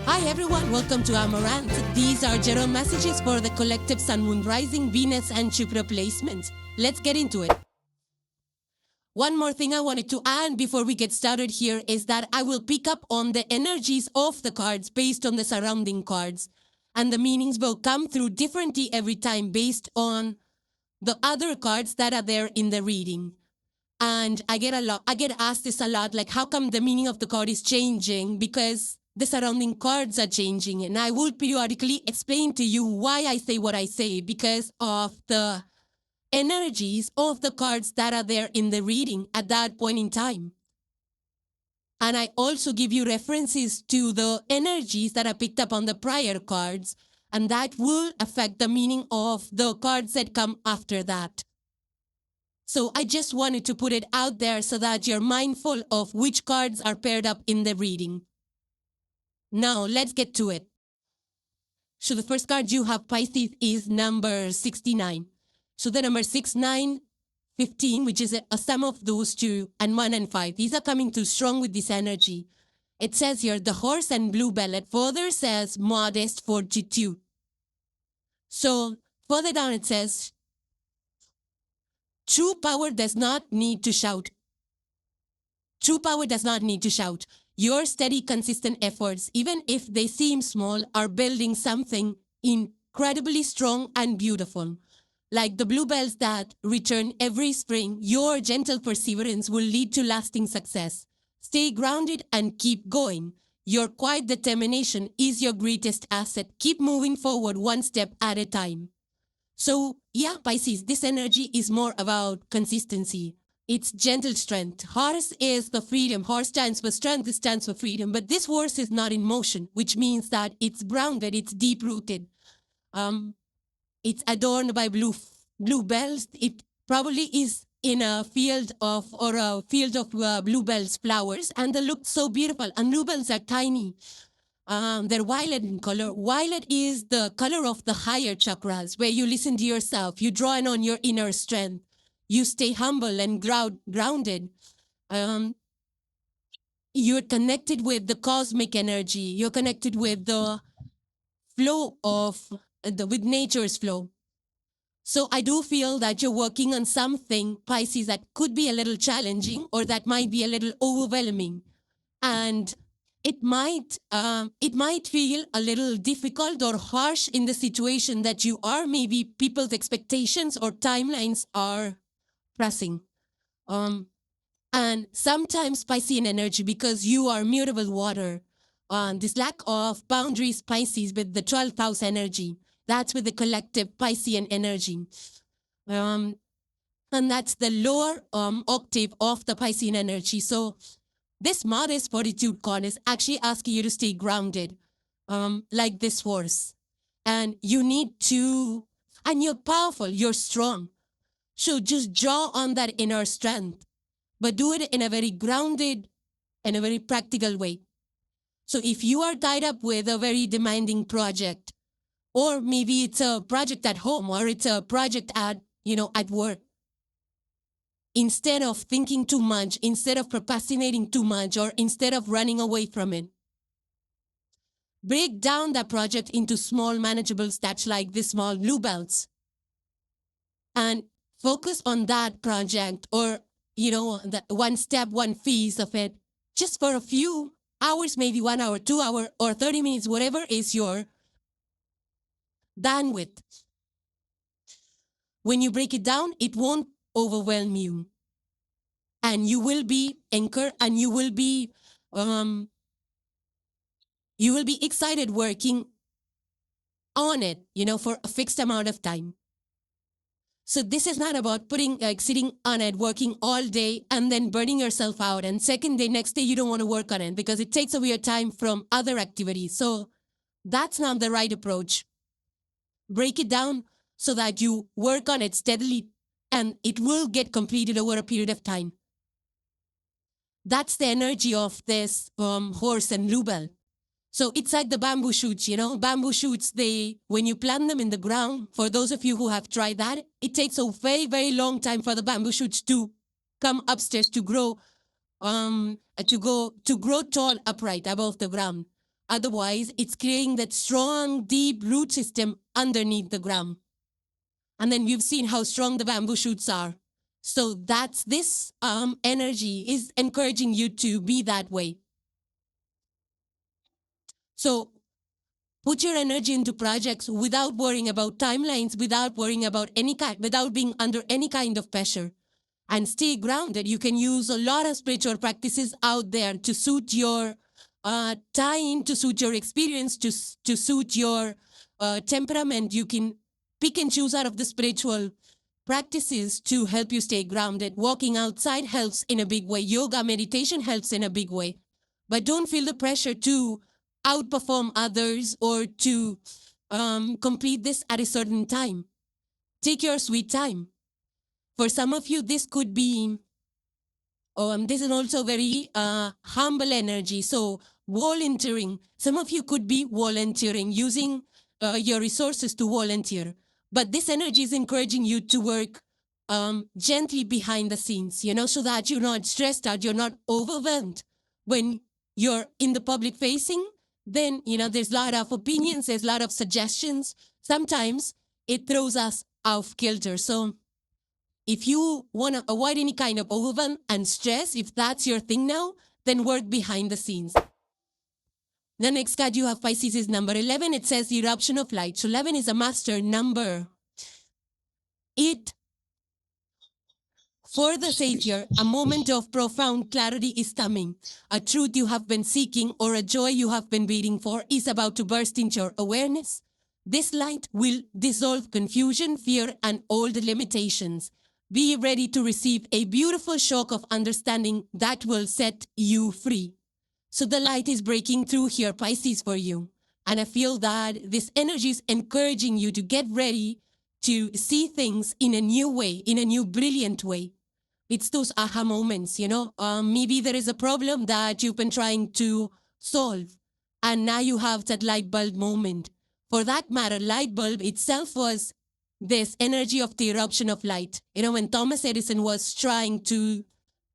Hi everyone, welcome to Amaranth. These are general messages for the collective Sun, Moon, Rising, Venus and Jupiter placements. Let's get into it. One more thing I wanted to add before we get started here is that I will pick up on the energies of the cards based on the surrounding cards. And the meanings will come through differently every time based on the other cards that are there in the reading. And I get asked this a lot, like how come the meaning of the card is changing? Because the surrounding cards are changing. And I will periodically explain to you why I say what I say, because of the energies of the cards that are there in the reading at that point in time. And I also give you references to the energies that are picked up on the prior cards, and that will affect the meaning of the cards that come after that. So I just wanted to put it out there so that you're mindful of which cards are paired up in the reading. Now, let's get to it. So the first card you have, Pisces, is number 69. So the number 6, 9, 15, which is a sum of those two, and 1 and 5. These are coming too strong with this energy. It says here, the horse and bluebell. It further says, modest fortitude. So further down it says, true power does not need to shout. True power does not need to shout. Your steady, consistent efforts, even if they seem small, are building something incredibly strong and beautiful. Like the bluebells that return every spring, your gentle perseverance will lead to lasting success. Stay grounded and keep going. Your quiet determination is your greatest asset. Keep moving forward one step at a time. So, yeah, Pisces, this energy is more about consistency. It's gentle strength. Horse is the freedom. Horse stands for strength, it stands for freedom. But this horse is not in motion, which means that it's grounded, it's deep-rooted. It's adorned by bluebells. It probably is in a field of bluebells flowers, and they look so beautiful. And bluebells are tiny. They're violet in color. Violet is the color of the higher chakras, where you listen to yourself, you draw in on your inner strength, you stay humble and grounded. You're connected with the cosmic energy. You're connected with the flow of, with nature's flow. So I do feel that you're working on something, Pisces, that could be a little challenging or that might be a little overwhelming. And it might feel a little difficult or harsh in the situation that you are. Maybe people's expectations or timelines are pressing. And sometimes Piscean energy, because you are mutable water, this lack of boundaries, Pisces, with the 12th house energy, that's with the collective Piscean energy. And that's the lower octave of the Piscean energy. So this modest fortitude card is actually asking you to stay grounded, like this horse. And you need to, and you're powerful, you're strong. So just draw on that inner strength, but do it in a very grounded and a very practical way. So if you are tied up with a very demanding project, or maybe it's a project at home, or it's a project at work, instead of thinking too much, instead of procrastinating too much, or instead of running away from it, break down that project into small manageable steps like this small bluebells, and focus on that project, or the one step, one phase of it, just for a few hours, maybe 1 hour, 2 hours, or 30 minutes, whatever is your bandwidth. When you break it down, it won't overwhelm you, and you will be anchored, and you will be excited working on it, for a fixed amount of time. So this is not about sitting on it, working all day and then burning yourself out. And next day, you don't want to work on it because it takes away your time from other activities. So that's not the right approach. Break it down so that you work on it steadily and it will get completed over a period of time. That's the energy of this horse and bluebell. So it's like the bamboo shoots, bamboo shoots, when you plant them in the ground, for those of you who have tried that, it takes a very, very long time for the bamboo shoots to come upstairs, to grow, to grow tall upright above the ground. Otherwise, it's creating that strong, deep root system underneath the ground. And then we've seen how strong the bamboo shoots are. So that's this energy is encouraging you to be that way. So put your energy into projects without worrying about timelines, without worrying about without being under any kind of pressure. And stay grounded. You can use a lot of spiritual practices out there to suit your time, to suit your experience, to suit your temperament. You can pick and choose out of the spiritual practices to help you stay grounded. Walking outside helps in a big way. Yoga, meditation helps in a big way. But don't feel the pressure to outperform others or to complete this at a certain time. Take your sweet time. For some of you, this could be, this is also very humble energy. So volunteering, some of you could be volunteering, using your resources to volunteer. But this energy is encouraging you to work gently behind the scenes, so that you're not stressed out, you're not overwhelmed. When you're in the public facing, then, there's a lot of opinions, there's a lot of suggestions. Sometimes it throws us off kilter. So if you want to avoid any kind of overwhelm and stress, if that's your thing now, then work behind the scenes. The next card you have, Pisces, is number 11. It says the eruption of light. So 11 is a master number. For the Savior, a moment of profound clarity is coming. A truth you have been seeking or a joy you have been waiting for is about to burst into your awareness. This light will dissolve confusion, fear, and all the limitations. Be ready to receive a beautiful shock of understanding that will set you free. So the light is breaking through here, Pisces, for you. And I feel that this energy is encouraging you to get ready to see things in a new way, in a new brilliant way. It's those aha moments, maybe there is a problem that you've been trying to solve, and now you have that light bulb moment. For that matter, light bulb itself was this energy of the eruption of light. When Thomas Edison was trying to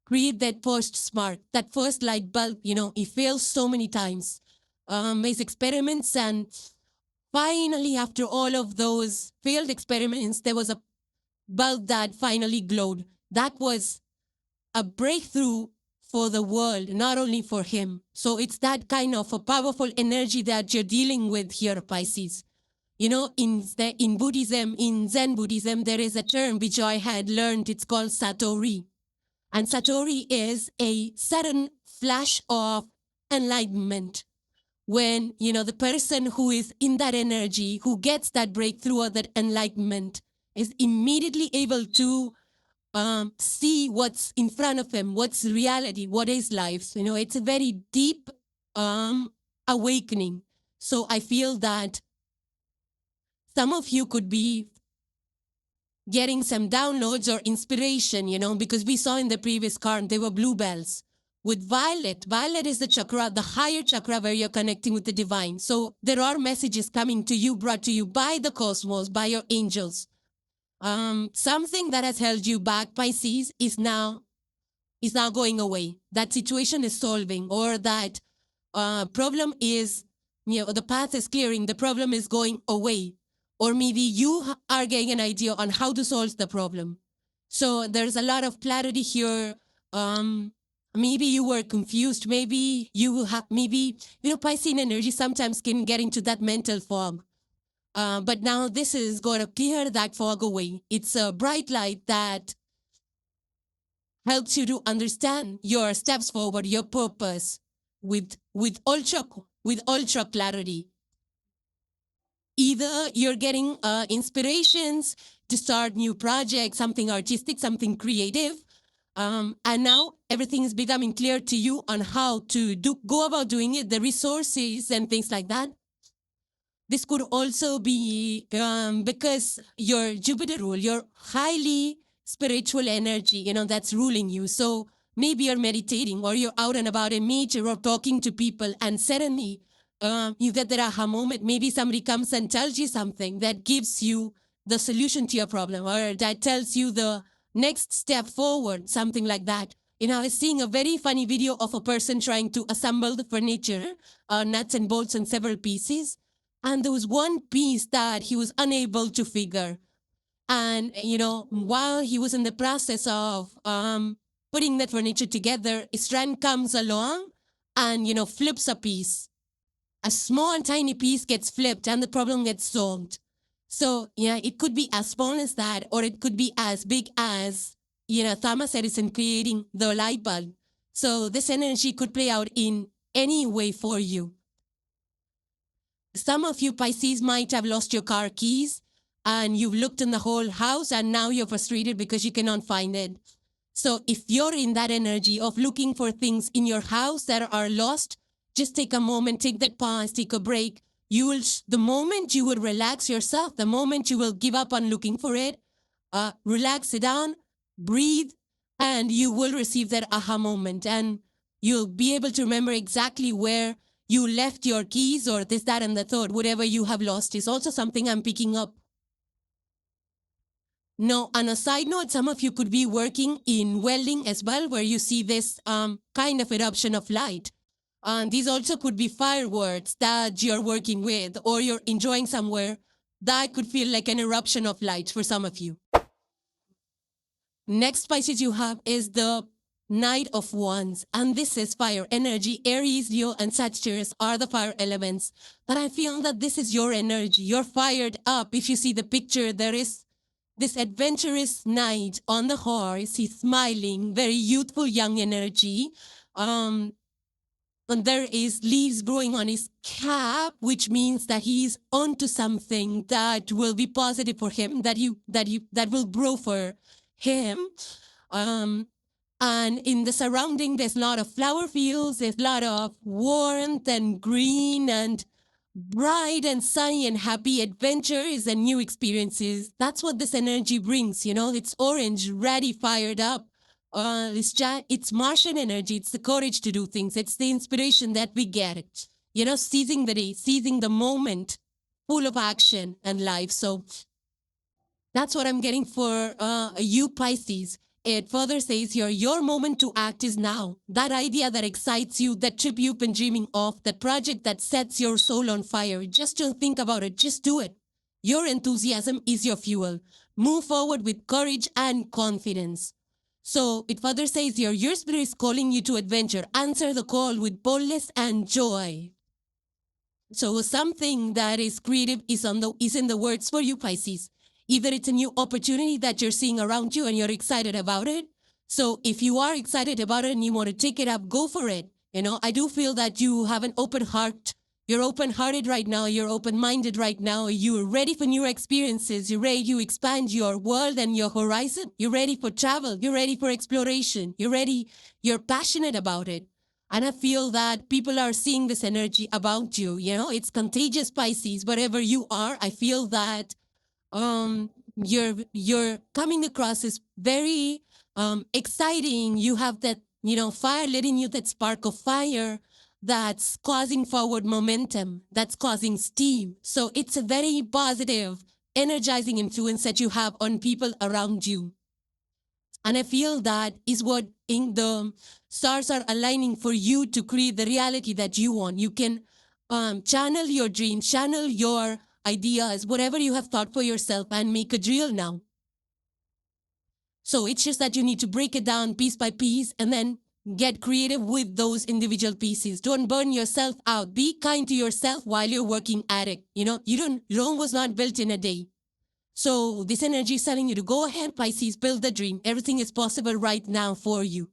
create that first spark, that first light bulb, he failed so many times. His experiments, and finally, after all of those failed experiments, there was a bulb that finally glowed. That was a breakthrough for the world, not only for him. So it's that kind of a powerful energy that you're dealing with here, Pisces. In Buddhism, in Zen Buddhism, there is a term which I had learned. It's called Satori. And Satori is a sudden flash of enlightenment. When, the person who is in that energy, who gets that breakthrough or that enlightenment, is immediately able to see what's in front of him, what's reality, what is life. It's a very deep awakening. So I feel that some of you could be getting some downloads or inspiration, because we saw in the previous card, they were bluebells. With violet, violet is the chakra, the higher chakra where you're connecting with the divine. So there are messages coming to you, brought to you by the cosmos, by your angels. Something that has held you back, Pisces, is now going away. That situation is solving, or that problem is, the path is clearing, the problem is going away. Or maybe you are getting an idea on how to solve the problem. So there's a lot of clarity here. Maybe you were confused. Maybe Piscean energy sometimes can get into that mental fog. But now this is going to clear that fog away. It's a bright light that helps you to understand your steps forward, your purpose with ultra clarity. Either you're getting inspirations to start new projects, something artistic, something creative, and now everything is becoming clear to you on how to go about doing it, the resources and things like that. This could also be because your Jupiter rule, your highly spiritual energy, that's ruling you. So maybe you're meditating or you're out and about in nature or talking to people, and suddenly you get that aha moment. Maybe somebody comes and tells you something that gives you the solution to your problem, or that tells you the next step forward, something like that. I was seeing a very funny video of a person trying to assemble the furniture, nuts and bolts and several pieces. And there was one piece that he was unable to figure. And, while he was in the process of putting that furniture together, his friend comes along and, flips a piece. A small, tiny piece gets flipped and the problem gets solved. So, yeah, it could be as small as that, or it could be as big as, Thomas Edison creating the light bulb. So this energy could play out in any way for you. Some of you Pisces might have lost your car keys and you've looked in the whole house and now you're frustrated because you cannot find it. So if you're in that energy of looking for things in your house that are lost, just take a moment, take that pause, take a break. The moment you will relax yourself, the moment you will give up on looking for it, relax it down, breathe, and you will receive that aha moment. And you'll be able to remember exactly where you left your keys or this, that, and the third. Whatever you have lost is also something I'm picking up. No, on a side note, some of you could be working in welding as well, where you see this kind of eruption of light. These also could be fireworks that you're working with or you're enjoying somewhere. That could feel like an eruption of light for some of you. Next Pisces you have is the Knight of Wands, and this is fire energy. Aries, Leo, and Sagittarius are the fire elements. But I feel that this is your energy. You're fired up. If you see the picture, there is this adventurous knight on the horse. He's smiling, very youthful, young energy. And there is leaves growing on his cap, which means that he's onto something that will be positive for him, that will grow for him. And in the surrounding, there's a lot of flower fields, there's a lot of warmth and green and bright and sunny and happy adventures and new experiences. That's what this energy brings, it's orange, ready, fired up. It's Martian energy. It's the courage to do things. It's the inspiration that we get, seizing the day, seizing the moment, full of action and life. So that's what I'm getting for you Pisces. It further says here, your moment to act is now. That idea that excites you, that trip you've been dreaming of, that project that sets your soul on fire, just don't think about it, just do it. Your enthusiasm is your fuel. Move forward with courage and confidence. So it further says here, your spirit is calling you to adventure. Answer the call with boldness and joy. So something that is creative is in the words for you Pisces. Either it's a new opportunity that you're seeing around you and you're excited about it. So if you are excited about it and you want to take it up, go for it. I do feel that you have an open heart. You're open-hearted right now. You're open-minded right now. You're ready for new experiences. You're ready to expand your world and your horizon. You're ready for travel. You're ready for exploration. You're ready. You're passionate about it. And I feel that people are seeing this energy about you. It's contagious, Pisces. Wherever you are, I feel that you're coming across as very exciting. You have that, fire lit in you, that spark of fire that's causing forward momentum, that's causing steam. So it's a very positive, energizing influence that you have on people around you. And I feel that is what the stars are aligning for you to create the reality that you want. You can channel your dreams, channel your ideas, whatever you have thought for yourself, and make it real now. So it's just that you need to break it down piece by piece and then get creative with those individual pieces. Don't burn yourself out. Be kind to yourself while you're working at it. Rome was not built in a day. So this energy is telling you to go ahead, Pisces, build the dream. Everything is possible right now for you.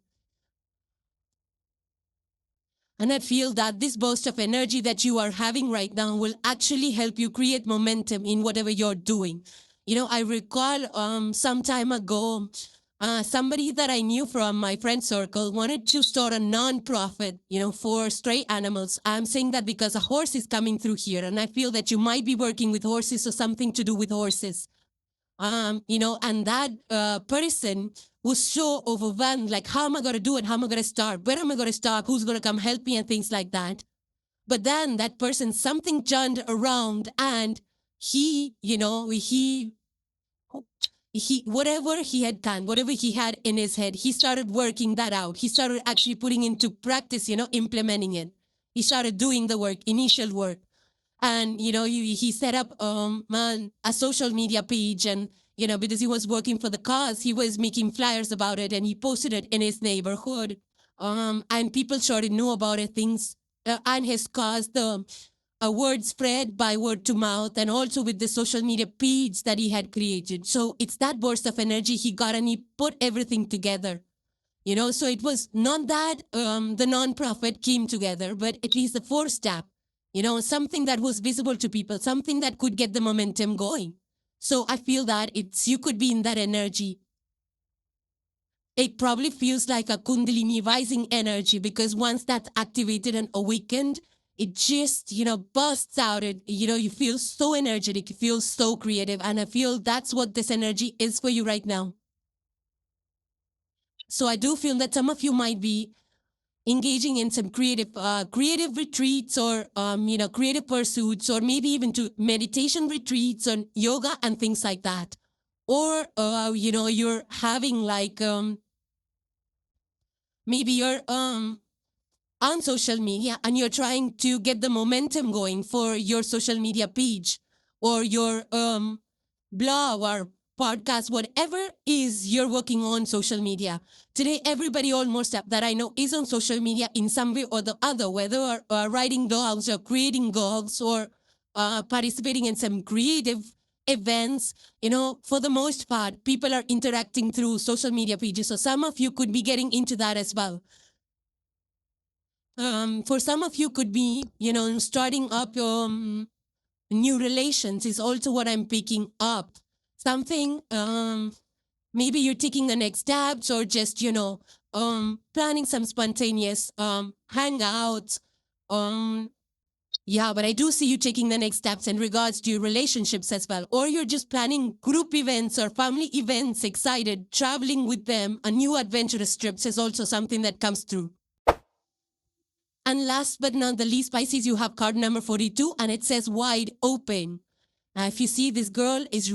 And I feel that this burst of energy that you are having right now will actually help you create momentum in whatever you're doing. I recall some time ago, somebody that I knew from my friend circle wanted to start a non-profit, for stray animals. I'm saying that because a horse is coming through here, and I feel that you might be working with horses or something to do with horses. And that person was so overwhelmed, like, how am I going to do it? How am I going to start? Where am I going to start? Who's going to come help me and things like that? But then that person, something turned around and he whatever he had done, whatever he had in his head, he started working that out. He started actually putting into practice, implementing it. He started doing the work, initial work. And, he set up a social media page, and, because he was working for the cause, he was making flyers about it, and he posted it in his neighborhood. And people started to know about it, things, and his cause, the a word spread by word to mouth, and also with the social media page that he had created. So it's that burst of energy he got, and he put everything together. So it was not that the nonprofit came together, but at least the first step, something that was visible to people, something that could get the momentum going. So I feel that you could be in that energy. It probably feels like a Kundalini rising energy, because once that's activated and awakened, it just, bursts out. You feel so energetic, you feel so creative. And I feel that's what this energy is for you right now. So I do feel that some of you might be engaging in some creative retreats, or, creative pursuits, or maybe even to meditation retreats on yoga and things like that. Or, you're having like, maybe you're on social media and you're trying to get the momentum going for your social media page, or your blog or podcast, whatever is you're working on social media. Today, everybody almost that I know is on social media in some way or the other, whether writing blogs or creating blogs, or participating in some creative events. For the most part, people are interacting through social media pages. So some of you could be getting into that as well. For some of you could be, starting up new relations is also what I'm picking up. Something, maybe you're taking the next steps, or just, planning some spontaneous hangouts. Yeah, but I do see you taking the next steps in regards to your relationships as well. Or you're just planning group events or family events, excited, traveling with them. A new adventurous trips is also something that comes through. And last but not the least, Pisces, you have card number 42, and it says wide open. Now, if you see, this girl is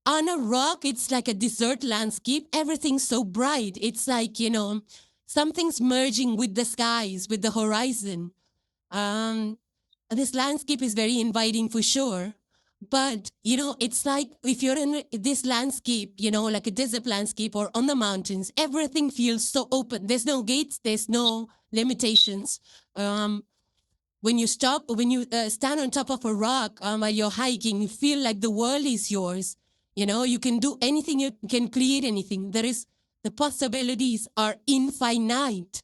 on a rock. It's like a desert landscape. Everything's so bright. It's like, something's merging with the skies, with the horizon. This landscape is very inviting for sure. But, it's like if you're in this landscape, like a desert landscape or on the mountains, everything feels so open. There's no gates, there's no limitations. When you stand on top of a rock while you're hiking, you feel like the world is yours. You can do anything, you can create anything. The possibilities are infinite.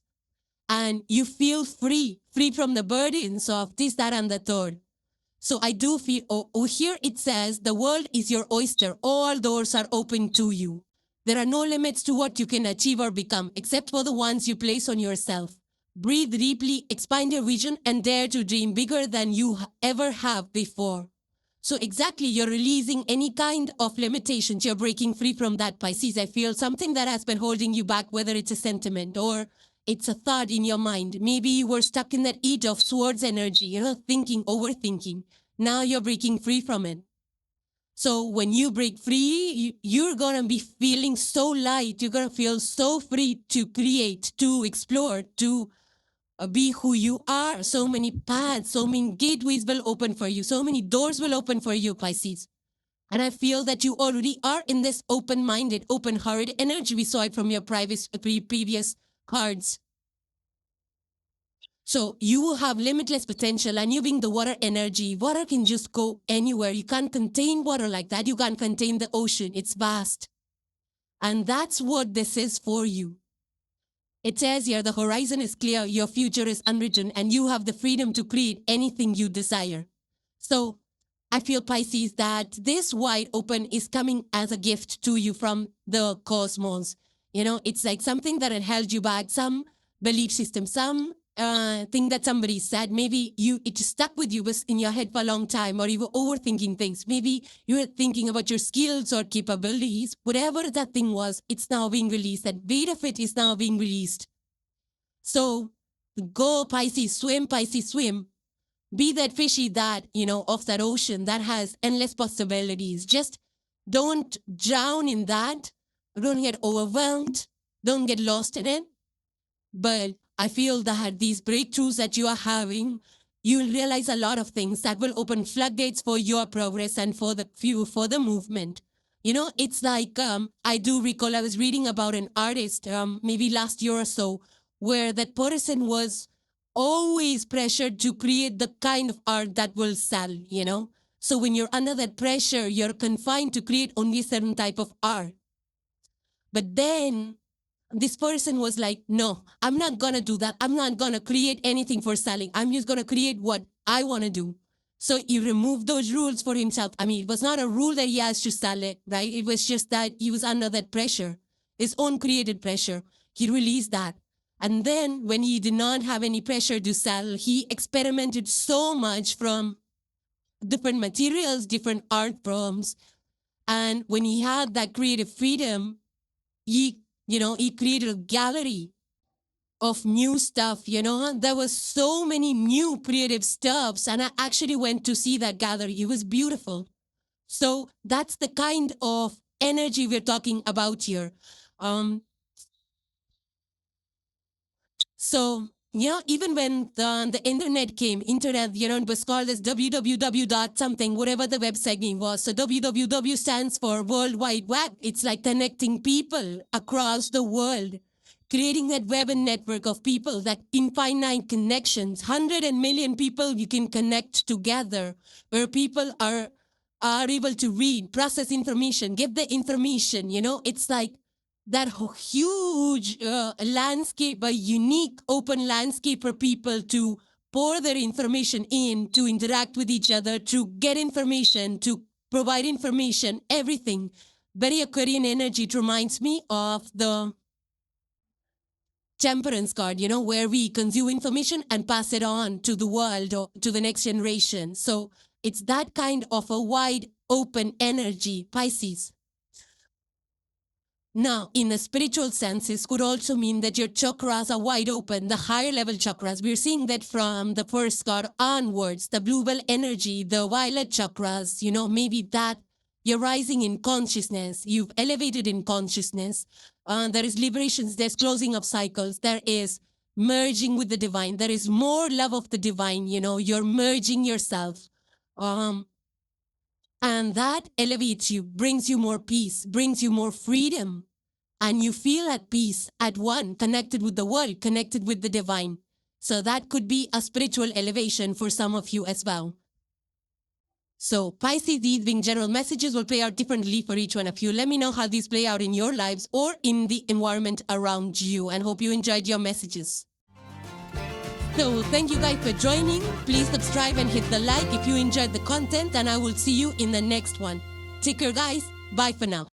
And you feel free from the burdens of this, that, and the third. So I do feel, here it says, the world is your oyster. All doors are open to you. There are no limits to what you can achieve or become, except for the ones you place on yourself. Breathe deeply, expand your vision, and dare to dream bigger than you ever have before. So exactly, you're releasing any kind of limitations. You're breaking free from that, Pisces. I feel something that has been holding you back, whether it's a sentiment or it's a thought in your mind. Maybe you were stuck in that Eight of Swords energy, thinking, overthinking. Now you're breaking free from it. So when you break free, you're going to be feeling so light. You're going to feel so free to create, to explore, to be who you are. So many paths, so many gateways will open for you. So many doors will open for you, Pisces. And I feel that you already are in this open-minded, open-hearted energy. We saw it from your previous cards. So you will have limitless potential, and you being the water energy, water can just go anywhere. You can't contain water like that. You can't contain the ocean. It's vast. And that's what this is for you. It says here, the horizon is clear, your future is unwritten, and you have the freedom to create anything you desire. So I feel, Pisces, that this wide open is coming as a gift to you from the cosmos. It's like something that had held you back, some belief system, some thing that somebody said. Maybe it stuck with you, was in your head for a long time, or you were overthinking things. Maybe you were thinking about your skills or capabilities. Whatever that thing was, it's now being released. That weight of it is now being released. So go, Pisces, swim, Pisces, swim. Be that fishy that, of that ocean that has endless possibilities. Just Don't drown in that. Don't get overwhelmed. Don't get lost in it. But I feel that these breakthroughs that you are having, you'll realize a lot of things that will open floodgates for your progress and for the movement. You know, it's like, I do recall I was reading about an artist, maybe last year or so, where that person was always pressured to create the kind of art that will sell, you know? So when you're under that pressure, you're confined to create only a certain type of art. But then this person was like, no, I'm not going to do that. I'm not going to create anything for selling. I'm just going to create what I want to do. So he removed those rules for himself. I mean, it was not a rule that he has to sell it, right? It was just that he was under that pressure, his own created pressure. He released that. And then when he did not have any pressure to sell, he experimented so much from different materials, different art forms. And when he had that creative freedom, he created a gallery of new stuff, you know. There was so many new creative stuffs, and I actually went to see that gallery. It was beautiful. So that's the kind of energy we're talking about here. So, yeah, even when the internet came, internet, you know, it was called as www dot something, whatever the website name was. So www stands for World Wide Web. It's like connecting people across the world, creating that web and network of people, that infinite connections, 100 million people you can connect together, where people are able to read, process information, give the information, you know. It's like that huge landscape, a unique open landscape for people to pour their information in, to interact with each other, to get information, to provide information, everything. Very Aquarian energy. It reminds me of the Temperance card, you know, where we consume information and pass it on to the world or to the next generation. So it's that kind of a wide open energy, Pisces. Now, in the spiritual sense, this could also mean that your chakras are wide open, the higher level chakras. We're seeing that from the first card onwards, the bluebell energy, the violet chakras, you know, maybe that you're rising in consciousness, you've elevated in consciousness. There is liberations, there's closing of cycles, there is merging with the divine, there is more love of the divine, you know, you're merging yourself. And that elevates you, brings you more peace, brings you more freedom. And you feel at peace, at one, connected with the world, connected with the divine. So that could be a spiritual elevation for some of you as well. So Pisces, these being general messages, will play out differently for each one of you. Let me know how these play out in your lives or in the environment around you, and hope you enjoyed your messages. So thank you guys for joining. Please subscribe and hit the like if you enjoyed the content, and I will see you in the next one. Take care, guys. Bye for now.